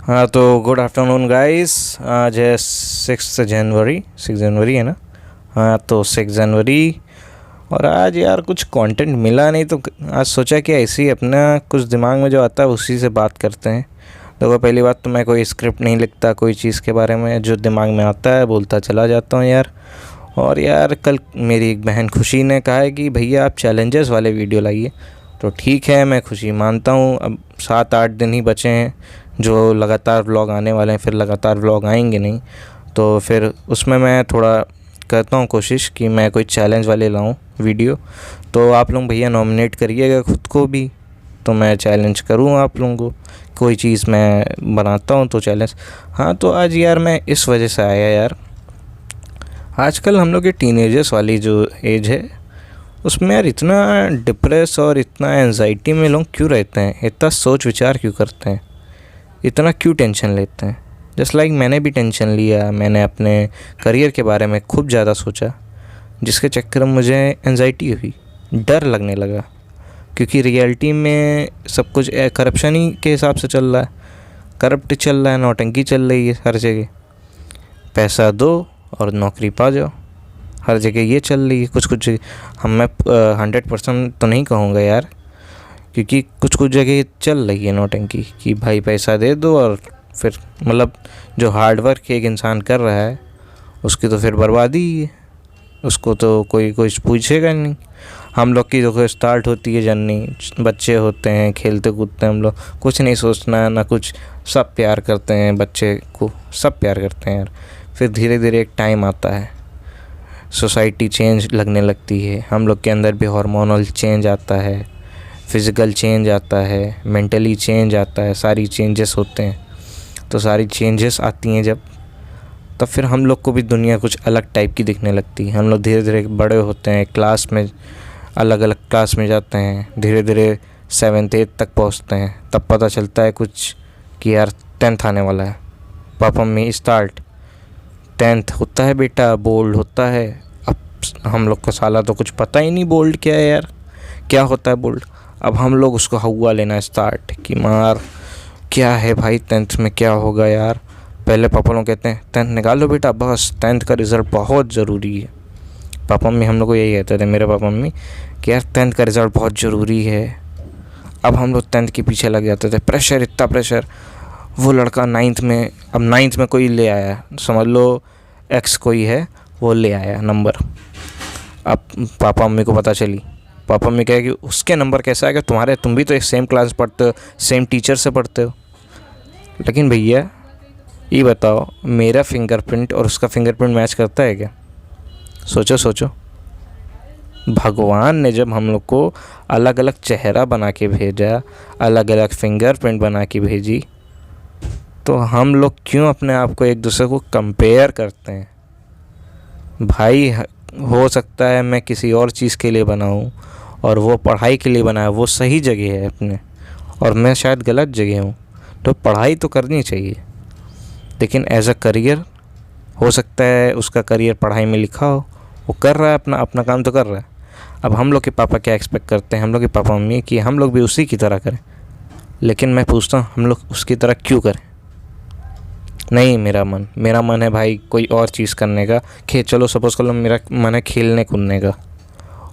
हाँ तो good afternoon guys. आज है 6 जनवरी है ना। हाँ तो 6 जनवरी। और आज यार कुछ कंटेंट मिला नहीं तो आज सोचा कि ऐसे ही अपना कुछ दिमाग में जो आता है उसी से बात करते हैं। देखो पहली बात तो मैं कोई स्क्रिप्ट नहीं लिखता, कोई चीज़ के बारे में जो दिमाग में आता है बोलता चला जाता हूँ यार। और यार कल मेरी एक बहन खुशी ने कहा है कि भैया आप चैलेंजेस वाले वीडियो लाइए। तो ठीक है, मैं खुशी मानता हूँ। अब 7-8 दिन ही बचे हैं जो लगातार व्लॉग आने वाले हैं, फिर लगातार व्लॉग आएंगे नहीं। तो फिर उसमें मैं थोड़ा करता हूँ कोशिश कि मैं कोई चैलेंज वाले लाऊं वीडियो। तो आप लोग भैया नॉमिनेट करिएगा खुद को भी, तो मैं चैलेंज करूँ आप लोगों को। कोई चीज़ मैं बनाता हूँ तो चैलेंज। हाँ तो आज यार मैं इस वजह से आया यार, आजकल हम लोग के टीनेजर्स वाली जो एज है उसमें यार इतना डिप्रेस और इतना एंजाइटी में लोग क्यों रहते हैं, इतना सोच विचार क्यों करते हैं, इतना क्यों टेंशन लेते हैं। जस्ट लाइक मैंने भी टेंशन लिया, मैंने अपने करियर के बारे में खूब ज़्यादा सोचा, जिसके चक्कर में मुझे एंजाइटी हुई, डर लगने लगा। क्योंकि रियलिटी में सब कुछ करप्शन ही के हिसाब से चल रहा है, करप्ट चल रहा है, नौटंकी चल रही है हर जगह। पैसा दो और नौकरी पा जाओ, हर जगह ये चल रही है। कुछ कुछ मैं 100% तो नहीं कहूँगा यार, क्योंकि कुछ कुछ जगह चल रही है नौटंकी कि भाई पैसा दे दो और फिर मतलब जो हार्ड वर्क एक इंसान कर रहा है उसकी तो फिर बर्बादी ही है, उसको तो कोई कुछ पूछेगा नहीं। हम लोग की जो स्टार्ट होती है जर्नी, बच्चे होते हैं खेलते कूदते हैं, हम लोग कुछ नहीं सोचना ना कुछ, सब प्यार करते हैं बच्चे को, सब प्यार करते हैं यार। फिर धीरे धीरे एक टाइम आता है, सोसाइटी चेंज लगने लगती है, हम लोग के अंदर भी हार्मोनल चेंज आता है, फिज़िकल चेंज आता है, मेंटली चेंज आता है, सारी चेंजेस होते हैं। तो सारी चेंजेस आती हैं जब, तब फिर हम लोग को भी दुनिया कुछ अलग टाइप की दिखने लगती है। हम लोग धीरे धीरे बड़े होते हैं, क्लास में अलग अलग क्लास में जाते हैं, धीरे धीरे 7th 8th तक पहुंचते हैं। तब पता चलता है कुछ कि यार 10th आने वाला है, पापा मम्मी स्टार्ट 10th होता है बेटा, बोल्ड होता है। अब हम लोग को साला तो कुछ पता ही नहीं बोल्ड क्या है यार, क्या होता है बोल्ड। अब हम लोग उसको हवा लेना स्टार्ट कि मार क्या है भाई 10th में क्या होगा यार। पहले पापा लोग कहते हैं 10th निकालो बेटा, बस 10th का रिज़ल्ट बहुत ज़रूरी है। पापा मम्मी हम लोग को यही कहते थे, मेरे पापा मम्मी, कि यार 10th का रिज़ल्ट बहुत ज़रूरी है। अब हम लोग 10th के पीछे लग जाते थे, प्रेशर, इतना प्रेशर। वो लड़का 9th में, अब 9th में कोई ले आया, समझ लो एक्स कोई है, वो ले आया नंबर। अब पापा मम्मी को पता चली, पापा मम्मी कहे कि उसके नंबर कैसा आएगा तुम्हारे, तुम भी तो एक सेम क्लास पढ़ते हो, सेम टीचर से पढ़ते हो। लेकिन भैया ये बताओ, मेरा फिंगरप्रिंट और उसका फिंगरप्रिंट मैच करता है क्या? सोचो सोचो। भगवान ने जब हम लोग को अलग अलग चेहरा बना के भेजा, अलग अलग फिंगरप्रिंट बना के भेजी, तो हम लोग क्यों अपने आप को एक दूसरे को कंपेयर करते हैं? भाई हो सकता है मैं किसी और चीज़ के लिए बनाऊँ और वो पढ़ाई के लिए बनाया, वो सही जगह है अपने, और मैं शायद गलत जगह हूँ। तो पढ़ाई तो करनी चाहिए, लेकिन एज अ करियर हो सकता है उसका करियर पढ़ाई में लिखा हो, वो कर रहा है अपना अपना काम तो कर रहा है। अब हम लोग के पापा क्या एक्सपेक्ट करते हैं, हम लोग के पापा मम्मी, कि हम लोग भी उसी की तरह करें। लेकिन मैं पूछता हूँ, हम लोग उसकी तरह क्यों करें? नहीं, मेरा मन है भाई कोई और चीज़ करने का। चलो सपोज़ कर लो मेरा मन है खेलने कूदने का,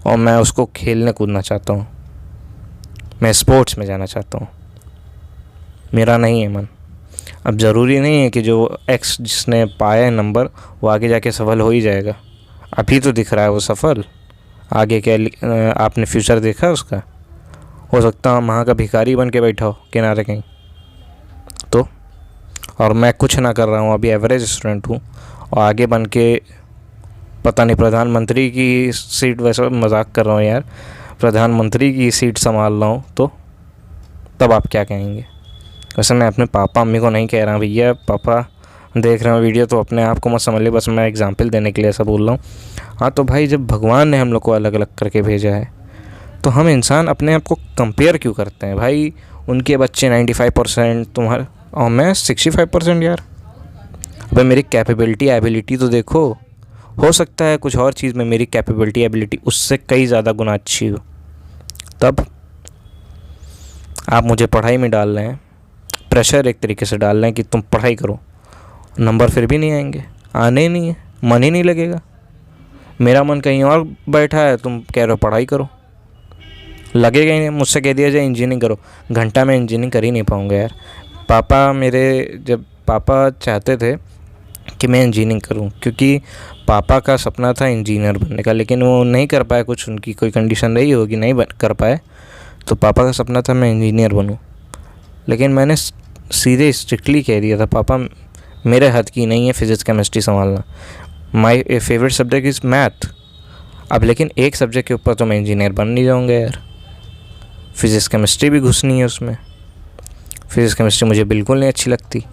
और मैं उसको खेलने कूदना चाहता हूँ, मैं स्पोर्ट्स में जाना चाहता हूँ, मेरा नहीं है मन। अब ज़रूरी नहीं है कि जो एक्स जिसने पाया है नंबर वो आगे जाके सफल हो ही जाएगा। अभी तो दिख रहा है वो सफल, आगे क्या आपने फ्यूचर देखा है उसका? हो सकता है वहाँ का भिखारी बन के बैठा हो किनारे कहीं। तो और मैं कुछ ना कर रहा हूँ, अभी एवरेज स्टूडेंट हूँ, और आगे बन के पता नहीं प्रधानमंत्री की सीट, वैसे मजाक कर रहा हूँ यार, प्रधानमंत्री की सीट संभाल रहा हूँ, तो तब आप क्या कहेंगे? वैसे मैं अपने पापा मम्मी को नहीं कह रहा भैया, पापा देख रहे हो वीडियो तो अपने आप को मत समझ ले, बस मैं एग्जांपल देने के लिए ऐसा बोल रहा हूँ। हाँ तो भाई जब भगवान ने हम लोग को अलग अलग करके भेजा है, तो हम इंसान अपने आप को कंपेयर क्यों करते हैं? भाई उनके बच्चे 95% तुम्हारे, और मैं 65% यार। भाई मेरी कैपेबिलिटी एबिलिटी तो देखो, हो सकता है कुछ और चीज़ में मेरी कैपेबिलिटी एबिलिटी उससे कई ज़्यादा गुना अच्छी हो, तब आप मुझे पढ़ाई में डाल रहे हैं, प्रेशर एक तरीके से डाल रहे हैं कि तुम पढ़ाई करो, नंबर फिर भी नहीं आएंगे, आने ही नहीं है, मन ही नहीं लगेगा। मेरा मन कहीं और बैठा है, तुम कह रहे हो पढ़ाई करो, लगेगा ही नहीं। मुझसे कह दिया जाए इंजीनियरिंग करो, घंटा मैं इंजीनियरिंग कर ही नहीं पाऊँगा यार। जब पापा चाहते थे कि मैं इंजीनियरिंग करूं, क्योंकि पापा का सपना था इंजीनियर बनने का, लेकिन वो नहीं कर पाए, कुछ उनकी कोई कंडीशन रही होगी, नहीं कर पाए। तो पापा का सपना था मैं इंजीनियर बनूं, लेकिन मैंने सीधे स्ट्रिक्टली कह दिया था, पापा मेरे हाथ की नहीं है फिज़िक्स केमिस्ट्री संभालना, my favourite subject is math. अब लेकिन एक सब्जेक्ट के ऊपर तो मैं इंजीनियर बन नहीं जाऊँगा यार, फिज़िक्स केमिस्ट्री भी घुसनी है उसमें। फिज़िक्स केमिस्ट्री मुझे बिल्कुल नहीं अच्छी लगती,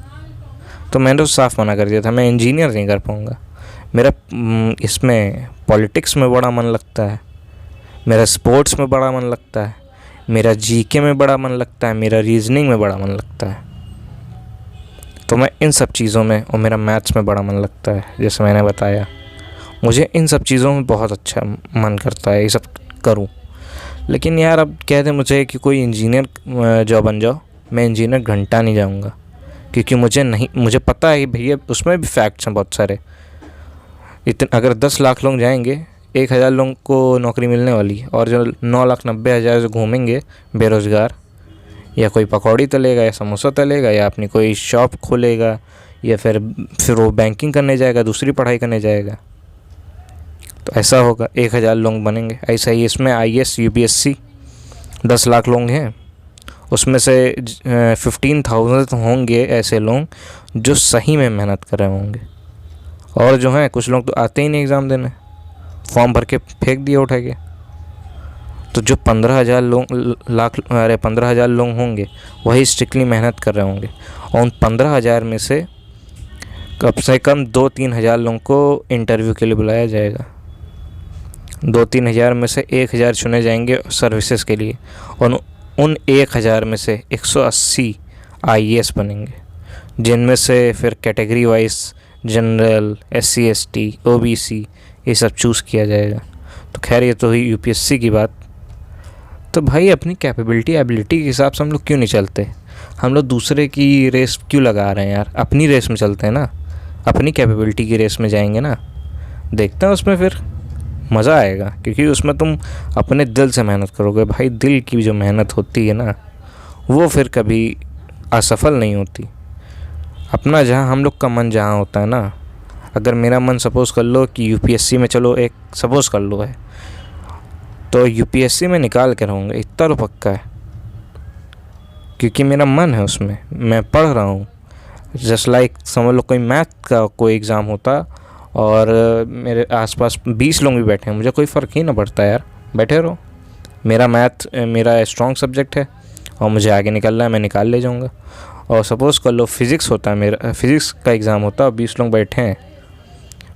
तो मैंने तो साफ मना कर दिया था, मैं इंजीनियर नहीं कर पाऊँगा। मेरा इसमें पॉलिटिक्स में बड़ा मन लगता है, मेरा स्पोर्ट्स में बड़ा मन लगता है, मेरा जीके में बड़ा मन लगता है, मेरा रीजनिंग में बड़ा मन लगता है। तो मैं इन सब चीज़ों में, और मेरा मैथ्स में बड़ा मन लगता है, जैसे मैंने बताया, मुझे इन सब चीज़ों में बहुत अच्छा मन करता है, ये सब करूं। लेकिन यार अब कह दे मुझे कि कोई इंजीनियर जॉब बन जाओ, मैं इंजीनियर घंटा नहीं जाऊंगा, क्योंकि मुझे पता है कि भैया उसमें भी फैक्ट्स हैं बहुत सारे। अगर 10 लाख लोग जाएंगे, 1,000 लोगों को नौकरी मिलने वाली है, और जो 9,90,000 जो घूमेंगे बेरोज़गार, या कोई पकौड़ी तलेगा, या समोसा तलेगा, या अपनी कोई शॉप खोलेगा, या फिर वो बैंकिंग करने जाएगा, दूसरी पढ़ाई करने जाएगा, तो ऐसा होगा, 1,000 लोग बनेंगे। ऐसा ही इसमें IAS UPSC 10 लाख लोग हैं, उसमें से 15,000 होंगे ऐसे लोग जो सही में मेहनत कर रहे होंगे, और जो हैं कुछ लोग तो आते ही नहीं एग्ज़ाम देने, फॉर्म भर के फेंक दिए उठा के। तो जो 15,000 लोग होंगे वही स्ट्रिक्टली मेहनत कर रहे होंगे, और उन 15,000 में से कम से कम 2-3 हज़ार लोगों को इंटरव्यू के लिए बुलाया जाएगा। 2-3 हज़ार में से 1,000 चुने जाएंगे सर्विसेज के लिए, और उन 1,000 में से 180 IAS बनेंगे, जिनमें से फिर category wise general, SC ST OBC ये सब चूज़ किया जाएगा। तो खैर ये तो हुई UPSC की बात। तो भाई अपनी कैपेबिलिटी एबिलिटी के हिसाब से हम लोग क्यों नहीं चलते? हम लोग दूसरे की रेस क्यों लगा रहे हैं यार? अपनी रेस में चलते हैं ना, अपनी कैपेबिलिटी की रेस में जाएंगे ना, देखते हैं उसमें फिर मज़ा आएगा, क्योंकि उसमें तुम अपने दिल से मेहनत करोगे। भाई दिल की जो मेहनत होती है ना, वो फिर कभी असफल नहीं होती। अपना जहाँ हम लोग का मन जहाँ होता है ना, अगर मेरा मन सपोज़ कर लो कि UPSC में, चलो एक सपोज़ कर लो है, तो UPSC में निकाल के रहूँगा, इतना तो पक्का है, क्योंकि मेरा मन है उसमें, मैं पढ़ रहा हूँ। जस्ट लाइक समझ लो कोई मैथ का कोई एग्ज़ाम होता और मेरे आसपास 20 लोग भी बैठे हैं, मुझे कोई फ़र्क ही ना पड़ता यार, बैठे रहो, मेरा मैथ मेरा स्ट्रॉन्ग सब्जेक्ट है और मुझे आगे निकलना है, मैं निकाल ले जाऊँगा। और सपोज़ कर लो फिज़िक्स होता है, मेरा फिज़िक्स का एग्ज़ाम होता और 20 लोग बैठे हैं,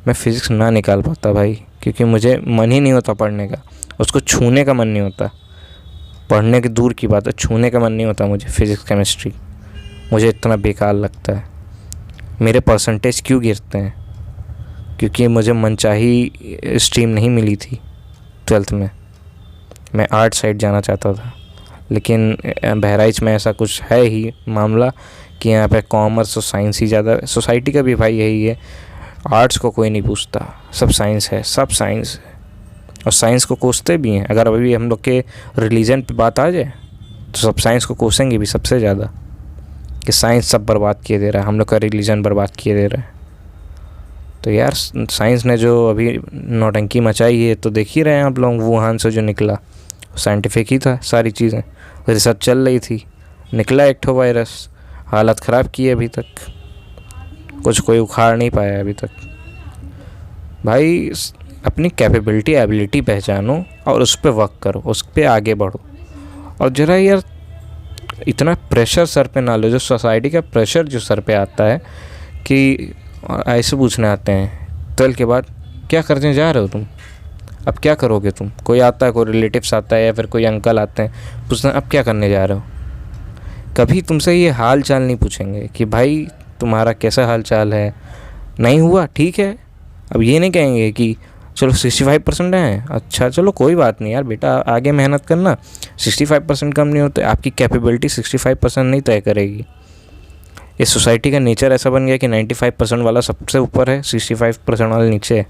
मैं फ़िज़िक्स ना निकाल पाता भाई, क्योंकि मुझे मन ही नहीं होता पढ़ने का, उसको छूने का मन नहीं होता। पढ़ने की दूर की बात है, छूने का मन नहीं होता मुझे। फ़िज़िक्स केमिस्ट्री मुझे इतना बेकार लगता है। मेरे परसेंटेज क्यों गिरते हैं? क्योंकि मुझे मनचाही स्ट्रीम नहीं मिली थी 12th में। मैं आर्ट साइड जाना चाहता था, लेकिन बहराइच में ऐसा कुछ है ही मामला कि यहाँ पे कॉमर्स और साइंस ही ज़्यादा। सोसाइटी का भी भाई यही है, आर्ट्स को कोई नहीं पूछता, सब साइंस है, सब साइंस है, और साइंस को कोसते भी हैं। अगर अभी हम लोग के रिलीजन पे बात आ जाए तो सब साइंस को कोसेंगे भी सबसे ज़्यादा, कि साइंस सब बर्बाद किए दे रहा है, हम लोग का रिलीजन बर्बाद किए दे रहा है। तो यार साइंस ने जो अभी नौटंकी मचाई है, तो देख ही रहे हैं आप लोग, वुहान से जो निकला साइंटिफिक ही था, सारी चीज़ें रिसर्च चल रही थी, निकला एक ठो वायरस, हालत ख़राब की है, अभी तक कुछ कोई उखाड़ नहीं पाया अभी तक। भाई अपनी कैपेबिलिटी एबिलिटी पहचानो और उस पर वर्क करो, उस पर आगे बढ़ो। और ज़रा यार इतना प्रेशर सर पे ना लो, जो सोसाइटी का प्रेशर जो सर पे आता है कि ऐसे पूछने आते हैं 12 के बाद क्या करने जा रहे हो तुम, अब क्या करोगे तुम। कोई आता है, कोई रिलेटिव्स आता है, या फिर कोई अंकल आते हैं पूछना अब क्या करने जा रहे हो। कभी तुमसे ये हाल चाल नहीं पूछेंगे कि भाई तुम्हारा कैसा हाल चाल है, नहीं हुआ ठीक है। अब ये नहीं कहेंगे कि चलो 65% हैं, अच्छा चलो कोई बात नहीं यार बेटा, आगे मेहनत करना, 65% कम नहीं होते। आपकी कैपेबिलिटी 65% नहीं तय करेगी, इस सोसाइटी का नेचर ऐसा बन गया कि 95% वाला सबसे ऊपर है, 65% वाला नीचे है।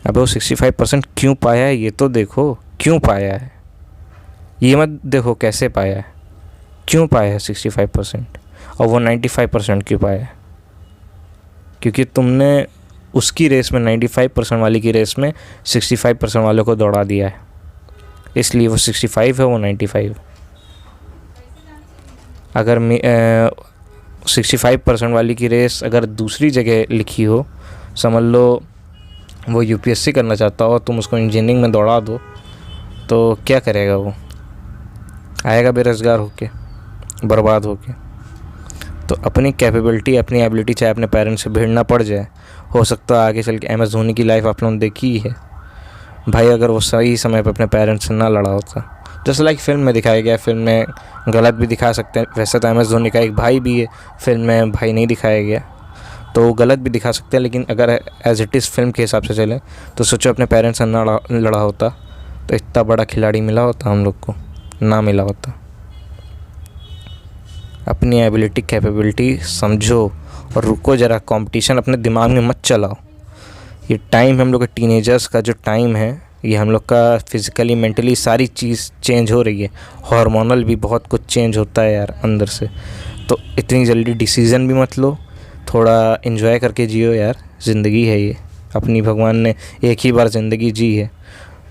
अब वो 65% क्यों पाया है ये तो देखो, क्यों पाया है, ये मत देखो कैसे पाया है, क्यों पाया है 65%। और वो 95% क्यों पाया है, क्योंकि तुमने उसकी रेस में 95% वाली की रेस में 65% वालों को दौड़ा दिया है, इसलिए वो 65 है, वो 95। अगर 65% वाली की रेस अगर दूसरी जगह लिखी हो, समझ लो वो यूपीएससी करना चाहता हो, तुम उसको इंजीनियरिंग में दौड़ा दो, तो क्या करेगा वो? आएगा बेरोज़गार होके, बर्बाद होके। तो अपनी कैपेबिलिटी, अपनी एबिलिटी चाहे अपने पेरेंट्स से भिड़ना पड़ जाए, हो सकता है आगे चल के MS धोनी की लाइफ आप लोगों ने देखी ही है भाई, अगर वो सही समय पर अपने पेरेंट्स से ना लड़ा होता। जस्ट लाइक फिल्म में दिखाया गया, फिल्म में गलत भी दिखा सकते हैं, वैसे तो MS धोनी का एक भाई भी है, फिल्म में भाई नहीं दिखाया गया तो गलत भी दिखा सकते हैं, लेकिन अगर एज इट इज़ फिल्म के हिसाब से चले तो सोचो अपने पेरेंट्स से ना लड़ा होता तो इतना बड़ा खिलाड़ी मिला होता हम लोग को, ना मिला होता। अपनी एबिलिटी कैपेबिलिटी समझो और रुको ज़रा, कंपटीशन अपने दिमाग में मत चलाओ। ये टाइम हम लोग के टीनेजर्स का जो टाइम है, ये हम लोग का फिज़िकली मेंटली सारी चीज़ चेंज हो रही है, हार्मोनल भी बहुत कुछ चेंज होता है यार अंदर से। तो इतनी जल्दी डिसीज़न भी मत लो, थोड़ा एंजॉय करके जियो यार, ज़िंदगी है ये, अपनी भगवान ने एक ही बार ज़िंदगी जी है।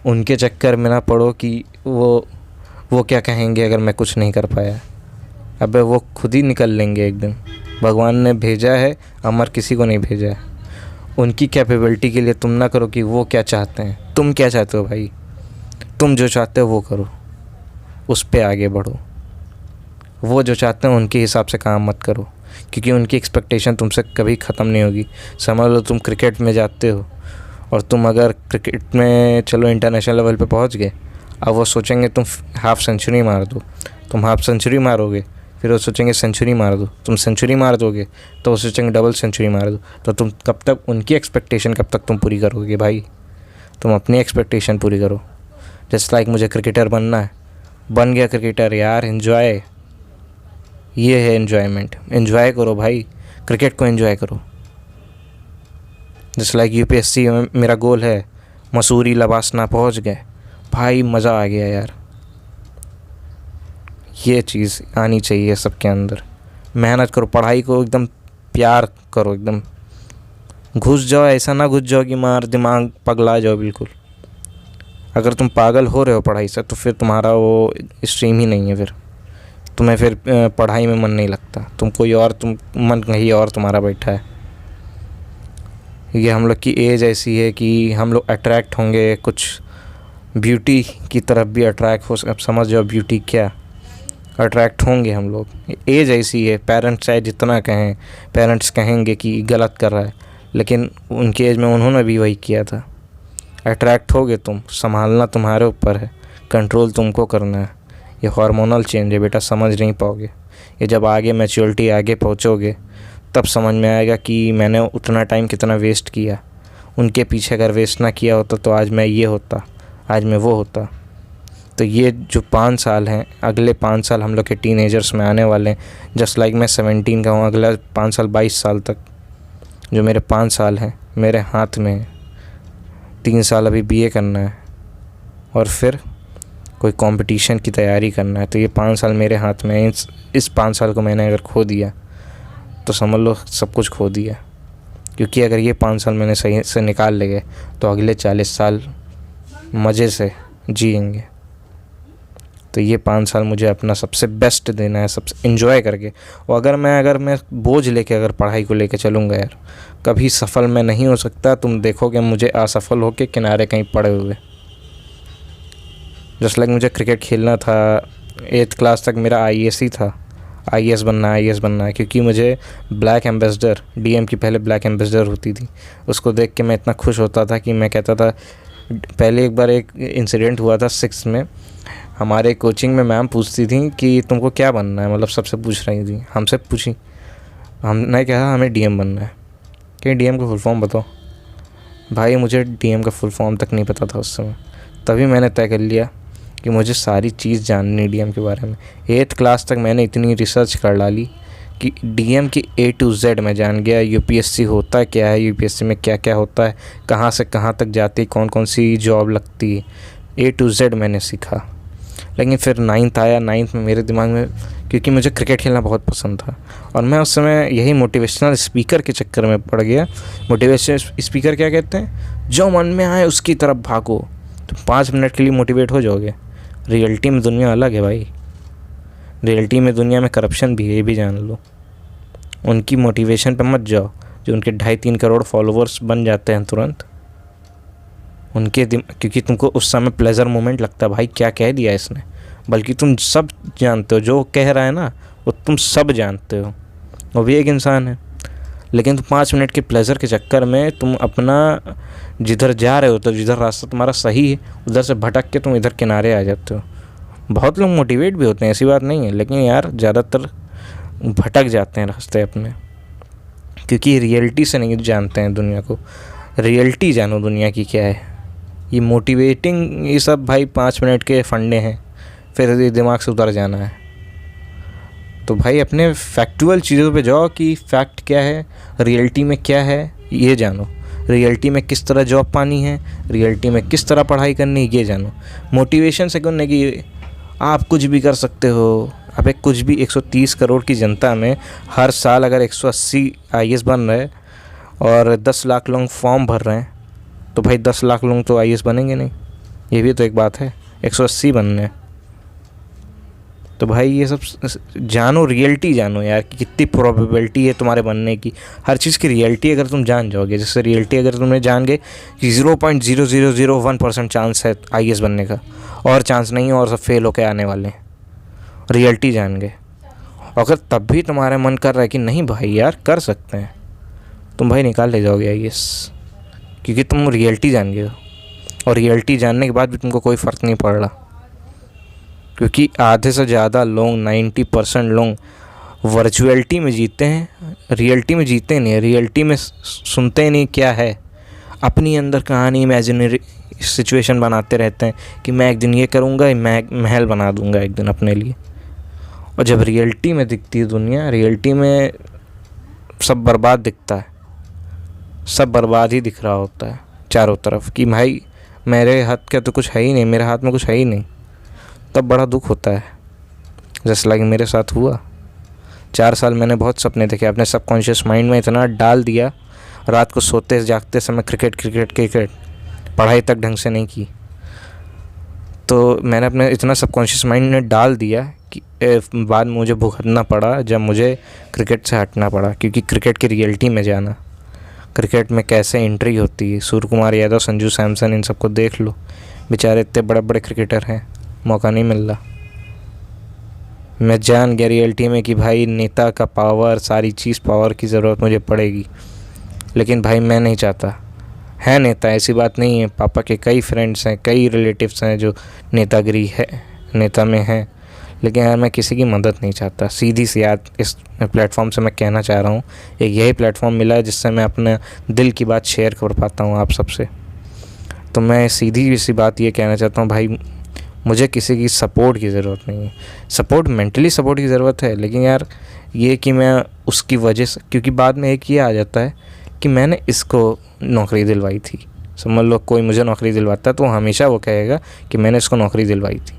उनके चक्कर में ना पड़ो कि वो क्या कहेंगे अगर मैं कुछ नहीं कर पाया। अबे वो खुद ही निकल लेंगे एक दिन, भगवान ने भेजा है, अमर किसी को नहीं भेजा है। उनकी कैपेबिलिटी के लिए तुम ना करो कि वो क्या चाहते हैं, तुम क्या चाहते हो भाई, तुम जो चाहते हो वो करो, उस पे आगे बढ़ो। वो जो चाहते हैं उनके हिसाब से काम मत करो, क्योंकि उनकी एक्सपेक्टेशन तुमसे कभी ख़त्म नहीं होगी। समझ लो तुम क्रिकेट में जाते हो और तुम अगर क्रिकेट में चलो इंटरनेशनल लेवल पे पहुंच गए, अब वो सोचेंगे तुम हाफ सेंचुरी मार दो, तुम हाफ सेंचुरी मारोगे, फिर वो सोचेंगे सेंचुरी मार दो, तुम सेंचुरी मार दोगे तो वो सोचेंगे डबल सेंचुरी मार दो। तो तुम कब तक उनकी एक्सपेक्टेशन कब तक तुम पूरी करोगे भाई? तुम अपनी एक्सपेक्टेशन पूरी करो। जस्ट लाइक मुझे क्रिकेटर बनना है, बन गया क्रिकेटर यार, एंजॉय, ये है एन्जॉयमेंट, एंजॉय करो भाई, क्रिकेट को एंजॉय करो। जस्ट लाइक यूपीएससी में मेरा गोल है, मसूरी लवासना पहुंच गए भाई, मज़ा आ गया यार। ये चीज़ आनी चाहिए सबके अंदर। मेहनत करो, पढ़ाई को एकदम प्यार करो, एकदम घुस जाओ, ऐसा ना घुस जाओ कि मार दिमाग पगला जाओ बिल्कुल। अगर तुम पागल हो रहे हो पढ़ाई से तो फिर तुम्हारा वो स्ट्रीम ही नहीं है, फिर तुम्हें फिर पढ़ाई में मन नहीं लगता, तुम कोई और, तुम मन कहीं और तुम्हारा बैठा है। ये हम लोग की एज ऐसी है कि हम लोग अट्रैक्ट होंगे कुछ ब्यूटी की तरफ भी अट्रैक्ट हो, अब समझ जाओ ब्यूटी क्या, अट्रैक्ट होंगे हम लोग। एज ऐसी है, पेरेंट्स चाहे जितना कहें, पेरेंट्स कहेंगे कि गलत कर रहा है, लेकिन उनके एज में उन्होंने भी वही किया था। अट्रैक्ट होगे तुम, संभालना तुम्हारे ऊपर है, कंट्रोल तुमको करना है। ये हार्मोनल चेंज है बेटा, समझ नहीं पाओगे। ये जब आगे मैच्योरिटी आगे पहुँचोगे तब समझ में आएगा कि मैंने उतना टाइम कितना वेस्ट किया। उनके पीछे अगर वेस्ट ना किया होता तो आज मैं ये होता, आज मैं वो होता। तो ये जो 5 साल हैं, अगले 5 साल हम लोग के टीनेजर्स में आने वाले हैं। जस्ट लाइक मैं 17 का हूँ, अगला 5 साल 22 साल तक जो मेरे 5 साल हैं मेरे हाथ में है। 3 साल अभी BA करना है और फिर कोई कंपटीशन की तैयारी करना है। तो ये 5 साल मेरे हाथ में है। इस 5 साल को मैंने अगर खो दिया तो समझ लो सब कुछ खो दिया, क्योंकि अगर ये 5 साल मैंने सही से निकाल ले गए तो अगले 40 साल मज़े से जिएंगे। तो ये 5 साल मुझे अपना सबसे बेस्ट देना है, सबसे एंजॉय करके। और अगर मैं बोझ लेके अगर पढ़ाई को लेके चलूँगा यार, कभी सफल मैं नहीं हो सकता। तुम देखोगे मुझे असफल होके किनारे कहीं पड़े हुए। जस्ट लाइक मुझे क्रिकेट खेलना था, 8th क्लास तक मेरा IAS ही था, IAS बनना है, क्योंकि मुझे ब्लैक एम्बेसडर, DM की पहले ब्लैक एम्बेसडर होती थी, उसको देख के मैं इतना खुश होता था कि मैं कहता था। पहले एक बार एक इंसिडेंट हुआ था 6th में, हमारे कोचिंग में मैम पूछती थी कि तुमको क्या बनना है, मतलब सबसे पूछ रही थी, हमसे पूछी। हमने कहा हमें DM बनना है। कि DM का फुल फॉर्म बताओ। भाई मुझे DM का फुल फॉर्म तक नहीं पता था उस समय। तभी मैंने तय कर लिया कि मुझे सारी चीज़ जाननी DM के बारे में। 8th क्लास तक मैंने इतनी रिसर्च कर डाली कि डीएम की A to Z मैं जान गया, यूपीएससी होता क्या है, यूपीएससी में क्या क्या होता है, कहाँ से कहाँ तक जाती है, कौन कौन सी जॉब लगती है, A to Z मैंने सीखा। लेकिन फिर 9th आया, 9th में मेरे दिमाग में, क्योंकि मुझे क्रिकेट खेलना बहुत पसंद था और मैं उस समय यही मोटिवेशनल स्पीकर के चक्कर में पड़ गया। मोटिवेशनल स्पीकर क्या कहते हैं, जो मन में आए उसकी तरफ भागो, तुम 5 मिनट के लिए मोटिवेट हो जाओगे। रियलिटी में दुनिया अलग है भाई, रियलिटी में दुनिया में करप्शन भी है, ये भी जान लो। उनकी मोटिवेशन पे मत जाओ, जो उनके 2.5-3 करोड़ फॉलोअर्स बन जाते हैं तुरंत, उनके क्योंकि तुमको उस समय प्लेजर मोमेंट लगता है, भाई क्या कह दिया इसने, बल्कि तुम सब जानते हो जो कह रहा है ना, वो तुम सब जानते हो, वो भी एक इंसान है। लेकिन तुम 5 मिनट के प्लेजर के चक्कर में तुम अपना जिधर जा रहे हो, तो जिधर रास्ता तुम्हारा सही है उधर से भटक के तुम इधर किनारे आ जाते हो। बहुत लोग मोटिवेट भी होते हैं, ऐसी बात नहीं है, लेकिन यार ज़्यादातर भटक जाते हैं रास्ते अपने, क्योंकि रियलिटी से नहीं जानते हैं दुनिया को। रियलिटी जानो दुनिया की क्या है। ये मोटिवेटिंग ये सब भाई 5 मिनट के फंडे हैं, फिर ये दिमाग से उतर जाना है। तो भाई अपने फैक्चुअल चीज़ों पे जाओ कि फैक्ट क्या है, रियलिटी में क्या है ये जानो, रियलिटी में किस तरह जॉब पानी है, रियलिटी में किस तरह पढ़ाई करनी है ये जानो। मोटिवेशन से क्यों नहीं कि आप कुछ भी कर सकते हो। अबे कुछ भी 130 करोड़ की जनता में हर साल अगर 180 आईएएस बन रहे और 10 लाख लोग फॉर्म भर रहे हैं, तो भाई 10 लाख लोग तो आईएएस बनेंगे नहीं, ये भी तो एक बात है, 180 बनने हैं। तो भाई ये सब जानो, रियलिटी जानो यार कि कितनी प्रोबेबिलिटी है तुम्हारे बनने की। हर चीज़ की रियलिटी अगर तुम जान जाओगे, जैसे रियलिटी अगर तुमने जान गए कि 0.0001% चांस है आईएएस बनने का, और चांस नहीं है और सब फेल होके आने वाले हैं, रियलिटी जान गए। अगर तब भी तुम्हारा मन कर रहा है कि नहीं भाई यार कर सकते हैं, तुम भाई निकाल ले जाओगे आईएएस, क्योंकि तुम रियलिटी जान गए हो। और रियलिटी जानने के बाद भी तुमको कोई फ़र्क नहीं पड़ रहा, क्योंकि आधे से ज़्यादा लोग 90% लोग वर्चुअलिटी में जीते हैं, रियलिटी में जीते नहीं। रियलिटी में सुनते नहीं क्या है, अपनी अंदर कहानी इमेजिनरी सिचुएशन बनाते रहते हैं कि मैं एक दिन ये करूँगा, मैं महल बना दूँगा एक दिन अपने लिए। और जब रियलिटी में दिखती है दुनिया, रियलिटी में सब बर्बाद दिखता है, सब बर्बाद ही दिख रहा होता है चारों तरफ कि भाई मेरे हाथ का तो कुछ है ही नहीं, मेरे हाथ में कुछ है ही नहीं। तब बड़ा दुख होता है, जैसे लाइक मेरे साथ हुआ। 4 साल मैंने बहुत सपने देखे, अपने सबकॉन्शियस माइंड में इतना डाल दिया, रात को सोते जागते समय क्रिकेट क्रिकेट क्रिकेट, पढ़ाई तक ढंग से नहीं की। तो मैंने अपने इतना सबकॉन्शियस माइंड में डाल दिया कि बाद में मुझे भुगतना पड़ा जब मुझे क्रिकेट से हटना पड़ा, क्योंकि क्रिकेट की रियलिटी में जाना, क्रिकेट में कैसे एंट्री होती है। सूर्य कुमार यादव, संजू सैमसन, इन सबको देख लो, बेचारे इतने बड़े बड़े क्रिकेटर हैं, मौका नहीं मिल रहा। मैं जान गया रियलिटी में कि भाई नेता का पावर, सारी चीज़ पावर की ज़रूरत मुझे पड़ेगी। लेकिन भाई मैं नहीं चाहता, है नेता, ऐसी बात नहीं है, पापा के कई फ्रेंड्स हैं, कई रिलेटिव्स हैं जो नेतागिरी है, नेता में हैं, लेकिन यार मैं किसी की मदद नहीं चाहता। सीधी सी बात इस प्लेटफॉर्म से मैं कहना चाह रहा हूँ, एक यही प्लेटफॉर्म मिला है जिससे मैं अपने दिल की बात शेयर कर पाता हूँ आप सबसे। तो मैं सीधी सी बात ये कहना चाहता हूँ, भाई मुझे किसी की सपोर्ट की ज़रूरत नहीं है। सपोर्ट, मेंटली सपोर्ट की ज़रूरत है, लेकिन यार ये कि मैं उसकी वजह से, क्योंकि बाद में एक ये आ जाता है कि मैंने इसको नौकरी दिलवाई थी। समझ लो कोई मुझे नौकरी दिलवाता है तो हमेशा वो कहेगा कि मैंने इसको नौकरी दिलवाई थी,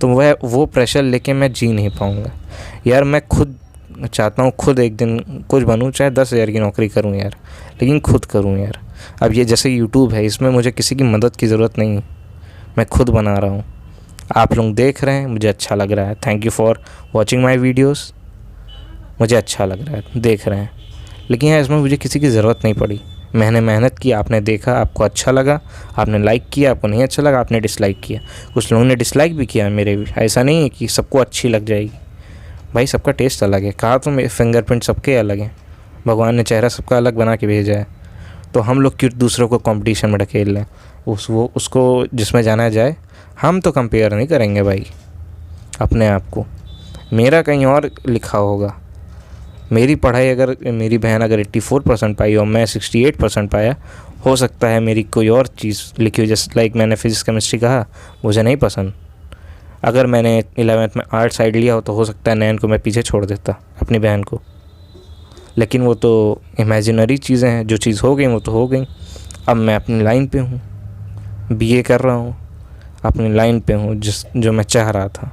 तो वह वो प्रेशर लेके मैं जी नहीं पाऊँगा। यार मैं खुद चाहता हूँ खुद एक दिन कुछ बनूँ, चाहे 10,000 की नौकरी करूँ यार, लेकिन खुद करूँ यार। अब ये जैसे यूट्यूब है, इसमें मुझे किसी की मदद की ज़रूरत नहीं है, मैं खुद बना रहा हूँ, आप लोग देख रहे हैं, मुझे अच्छा लग रहा है। Thank you for watching my videos, मुझे अच्छा लग रहा है, देख रहे हैं। लेकिन यार इसमें मुझे किसी की ज़रूरत नहीं पड़ी, मैंने मेहनत की, आपने देखा, आपको अच्छा लगा, आपने लाइक किया, आपको नहीं अच्छा लगा, आपने डिसलाइक किया। कुछ लोगों ने डिसलाइक भी किया मेरे भी, ऐसा नहीं है कि सबको अच्छी लग जाएगी, भाई सबका टेस्ट अलग है। कहा तो मेरे फिंगरप्रिंट सबके अलग हैं, भगवान ने चेहरा सबका अलग बना के भेजा है, तो हम लोग क्यों दूसरों को कंपटीशन में ढकेल लें। उसको जिसमें जाना जाए, हम तो कंपेयर नहीं करेंगे भाई अपने आप को। मेरा कहीं और लिखा होगा, मेरी पढ़ाई अगर मेरी बहन अगर 84% पाई और मैं 68% पाया, हो सकता है मेरी कोई और चीज़ लिखी हुई, जैसे लाइक मैंने फिजिक्स केमिस्ट्री कहा, मुझे नहीं पसंद। अगर मैंने 11th में आर्ट साइड लिया हो तो हो सकता है 9 को मैं पीछे छोड़ देता अपनी बहन को। लेकिन वो तो इमेजिनरी चीज़ें हैं, जो चीज़ हो गई वो तो हो गई। अब मैं अपनी लाइन पे हूँ, बीए कर रहा हूँ, अपनी लाइन पे हूँ जो मैं चाह रहा था।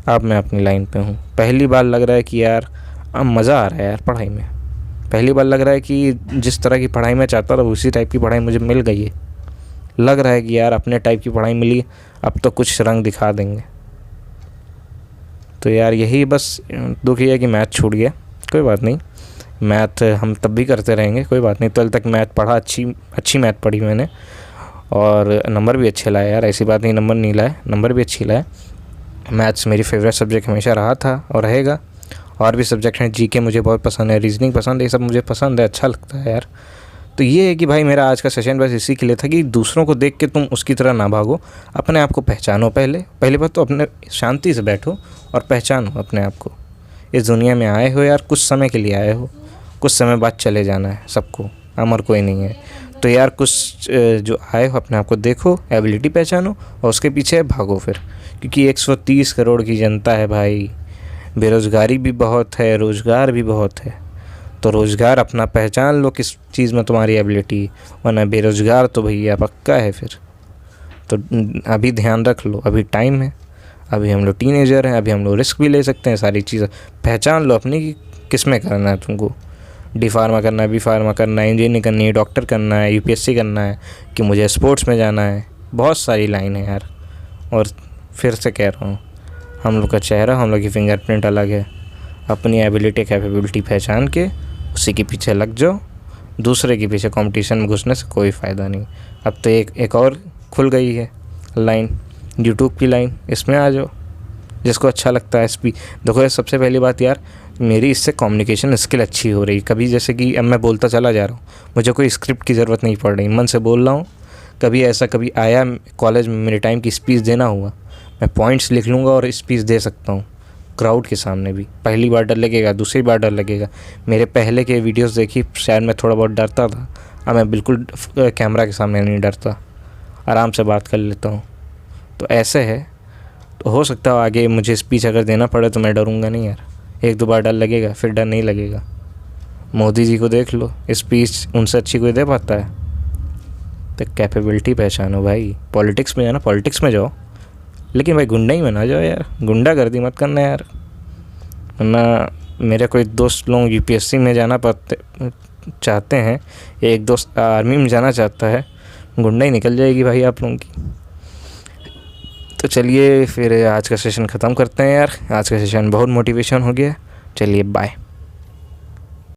अब मैं अपनी लाइन पे हूँ। पहली बार लग रहा है कि यार अब मज़ा आ रहा है यार पढ़ाई में। पहली बार लग रहा है कि जिस तरह की पढ़ाई मैं चाहता था उसी टाइप की पढ़ाई मुझे मिल गई है। लग रहा है कि यार अपने टाइप की पढ़ाई मिली, अब तो कुछ रंग दिखा देंगे। तो यार यही बस दुख ये है कि मैथ छूट गया। कोई बात नहीं, मैथ हम तब भी करते रहेंगे, कोई बात नहीं। 12 तक मैथ पढ़ा, अच्छी मैथ पढ़ी मैंने, और नंबर भी अच्छे लाए यार, ऐसी बात नहीं नंबर नहीं लाए, नंबर भी अच्छी लाए। मैथ्स मेरी फेवरेट सब्जेक्ट हमेशा रहा था और रहेगा। और भी सब्जेक्ट हैं, जीके मुझे बहुत पसंद है, रीजनिंग पसंद है, ये सब मुझे पसंद है, अच्छा लगता है यार। तो ये है कि भाई मेरा आज का सेशन बस इसी के लिए था कि दूसरों को देख के तुम उसकी तरह ना भागो, अपने आप को पहचानो। पहली बात तो अपने शांति से बैठो और पहचानो अपने आप को। इस दुनिया में आए हो यार, कुछ समय के लिए आए हो, कुछ समय बाद चले जाना है सबको, अमर कोई नहीं है। तो यार कुछ जो आए हो अपने आप को देखो, एबिलिटी पहचानो और उसके पीछे भागो फिर। क्योंकि 130 करोड़ की जनता है भाई, बेरोज़गारी भी बहुत है, रोज़गार भी बहुत है। तो रोज़गार अपना पहचान लो किस चीज़ में तुम्हारी एबिलिटी, वरना बेरोज़गार तो भैया पक्का है फिर। तो अभी ध्यान रख लो, अभी टाइम है, अभी हम लोग टीनेजर हैं, अभी हम लोग रिस्क भी ले सकते हैं। सारी चीज़ें पहचान लो अपनी कि किस में करना है तुमको। डी फार्मा करना है, बी फार्मा करना है, इंजीनियरिंग करनी है, डॉक्टर करना है, यूपीएससी करना है, कि मुझे स्पोर्ट्स में जाना है। बहुत सारी लाइन है यार। और फिर से कह रहा हूँ, हम लोग का चेहरा, हम लोग की फिंगरप्रिंट अलग है। अपनी एबिलिटी कैपेबिलिटी पहचान के उसी के पीछे लग जाओ। दूसरे के पीछे कंपटीशन में घुसने से कोई फ़ायदा नहीं। अब तो एक और खुल गई है लाइन, यूट्यूब की लाइन, इसमें आ जाओ जिसको अच्छा लगता है। देखो सबसे पहली बात यार, मेरी इससे कम्युनिकेशन स्किल अच्छी हो रही। कभी जैसे कि अब मैं बोलता चला जा रहा हूँ, मुझे कोई स्क्रिप्ट की ज़रूरत नहीं पड़ रही, मन से बोल रहा हूँ। कभी आया कॉलेज में मेरे टाइम की स्पीच देना हुआ, मैं पॉइंट्स लिख लूँगा और स्पीच दे सकता हूँ क्राउड के सामने भी। पहली बार डर लगेगा, दूसरी बार डर लगेगा। मेरे पहले के वीडियोस देखी, शायद मैं थोड़ा बहुत डरता था, अब मैं बिल्कुल कैमरा के सामने नहीं डरता, आराम से बात कर लेता हूँ। तो ऐसे है, तो हो सकता है आगे मुझे स्पीच अगर देना पड़े तो मैं डरूँगा नहीं यार। 1-2 बार डर लगेगा, फिर डर नहीं लगेगा। मोदी जी को देख लो, स्पीच उनसे अच्छी कोई दे पाता है। तो कैपेबिलिटी पहचानो भाई। पॉलिटिक्स में जाना, पॉलिटिक्स में जाओ, लेकिन भाई गुंडा में ना जाओ यार, गुंडागर्दी मत करना यार। वरना मेरे कोई दोस्त लोग यूपीएससी में जाना चाहते हैं, एक दोस्त आर्मी में जाना चाहता है, गुंडा ही निकल जाएगी भाई आप लोगों की। तो चलिए फिर आज का सेशन ख़त्म करते हैं यार। आज का सेशन बहुत मोटिवेशन हो गया। चलिए बाय।